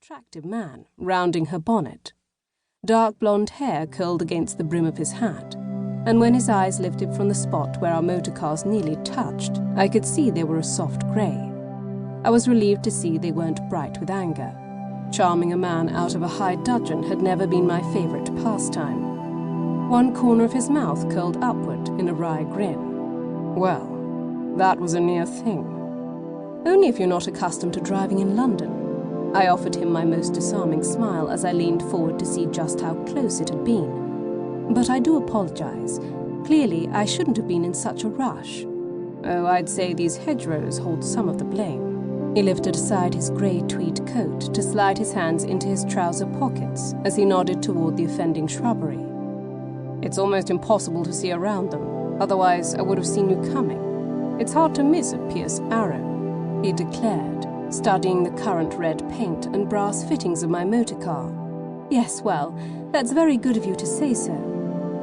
attractive man, rounding her bonnet. Dark blonde hair curled against the brim of his hat, and when his eyes lifted from the spot where our motorcars nearly touched, I could see they were a soft grey. I was relieved to see they weren't bright with anger. Charming a man out of a high dudgeon had never been my favourite pastime. One corner of his mouth curled upward in a wry grin. Well, that was a near thing. Only if you're not accustomed to driving in London. I offered him my most disarming smile as I leaned forward to see just how close it had been. But I do apologize. Clearly, I shouldn't have been in such a rush. Oh, I'd say these hedgerows hold some of the blame. He lifted aside his grey tweed coat to slide his hands into his trouser pockets as he nodded toward the offending shrubbery. It's almost impossible to see around them, otherwise I would have seen you coming. It's hard to miss a Pierce Arrow, he declared, studying the currant red paint and brass fittings of my motorcar. Yes, well, that's very good of you to say so.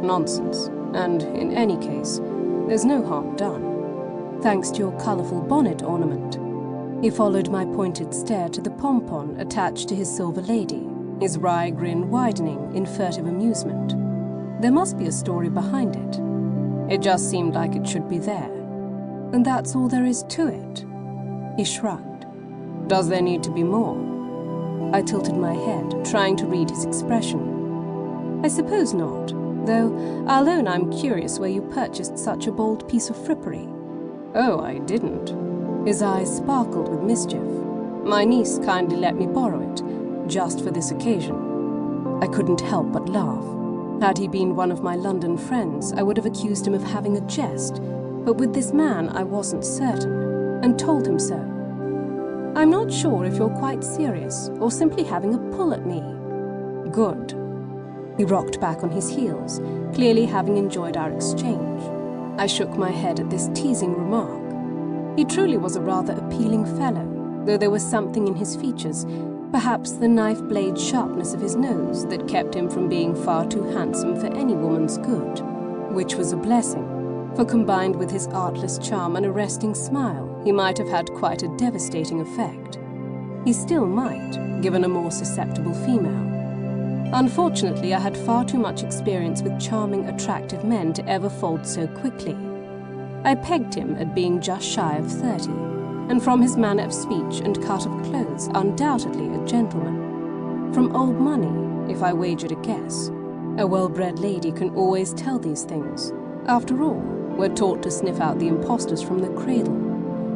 Nonsense. And in any case, there's no harm done. Thanks to your colourful bonnet ornament. He followed my pointed stare to the pompon attached to his silver lady, his wry grin widening in furtive amusement. There must be a story behind it. It just seemed like it should be there. And that's all there is to it. He shrugged. Does there need to be more? I tilted my head, trying to read his expression. I suppose not, though I'll own I'm curious where you purchased such a bold piece of frippery. Oh, I didn't. His eyes sparkled with mischief. My niece kindly let me borrow it, just for this occasion. I couldn't help but laugh. Had he been one of my London friends, I would have accused him of having a jest, but with this man I wasn't certain, and told him so. I'm not sure if you're quite serious or simply having a pull at me. Good. He rocked back on his heels, clearly having enjoyed our exchange. I shook my head at this teasing remark. He truly was a rather appealing fellow, though there was something in his features, perhaps the knife blade sharpness of his nose, that kept him from being far too handsome for any woman's good, which was a blessing. For combined with his artless charm and arresting smile, he might have had quite a devastating effect. He still might, given a more susceptible female. Unfortunately, I had far too much experience with charming, attractive men to ever fold so quickly. I pegged him at being just shy of 30, and from his manner of speech and cut of clothes, undoubtedly a gentleman. From old money, if I wagered a guess. A well-bred lady can always tell these things. After all, we're taught to sniff out the impostors from the cradle,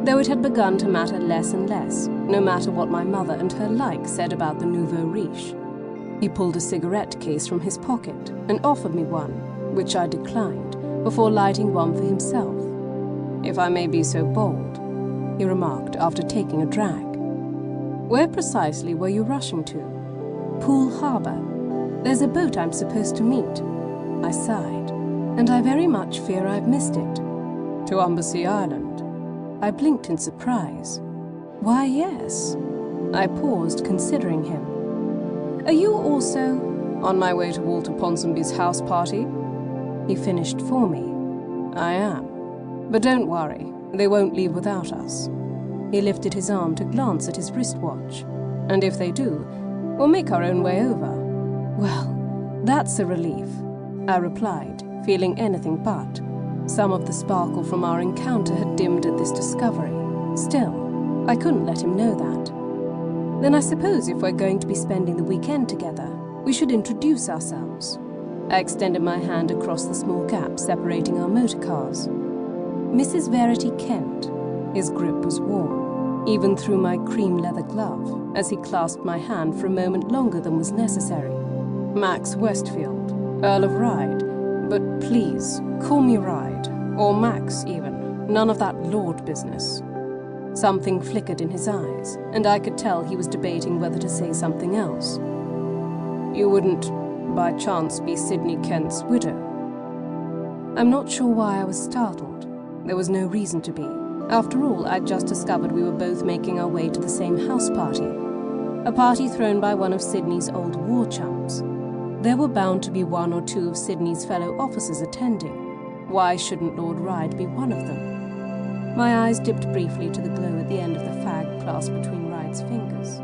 though it had begun to matter less and less, no matter what my mother and her like said about the nouveau riche. He pulled a cigarette case from his pocket and offered me one, which I declined, before lighting one for himself. If I may be so bold, he remarked after taking a drag. Where precisely were you rushing to? Poole Harbour. There's a boat I'm supposed to meet. I sighed. And I very much fear I've missed it. To Umbersea Island. I blinked in surprise. Why, yes. I paused, considering him. Are you also on my way to Walter Ponsonby's house party? He finished for me. I am. But don't worry, they won't leave without us. He lifted his arm to glance at his wristwatch. And if they do, we'll make our own way over. Well, that's a relief, I replied, feeling anything but. Some of the sparkle from our encounter had dimmed at this discovery. Still, I couldn't let him know that. Then I suppose if we're going to be spending the weekend together, we should introduce ourselves. I extended my hand across the small gap separating our motor cars. Mrs. Verity Kent. His grip was warm, even through my cream leather glove, as he clasped my hand for a moment longer than was necessary. Max Westfield, Earl of Ryde. But please, call me Ryde, or Max even, none of that lord business. Something flickered in his eyes, and I could tell he was debating whether to say something else. You wouldn't, by chance, be Sidney Kent's widow? I'm not sure why I was startled. There was no reason to be. After all, I'd just discovered we were both making our way to the same house party. A party thrown by one of Sidney's old war chums. There were bound to be one or two of Sidney's fellow officers attending. Why shouldn't Lord Ryde be one of them? My eyes dipped briefly to the glow at the end of the fag clasped between Ryde's fingers.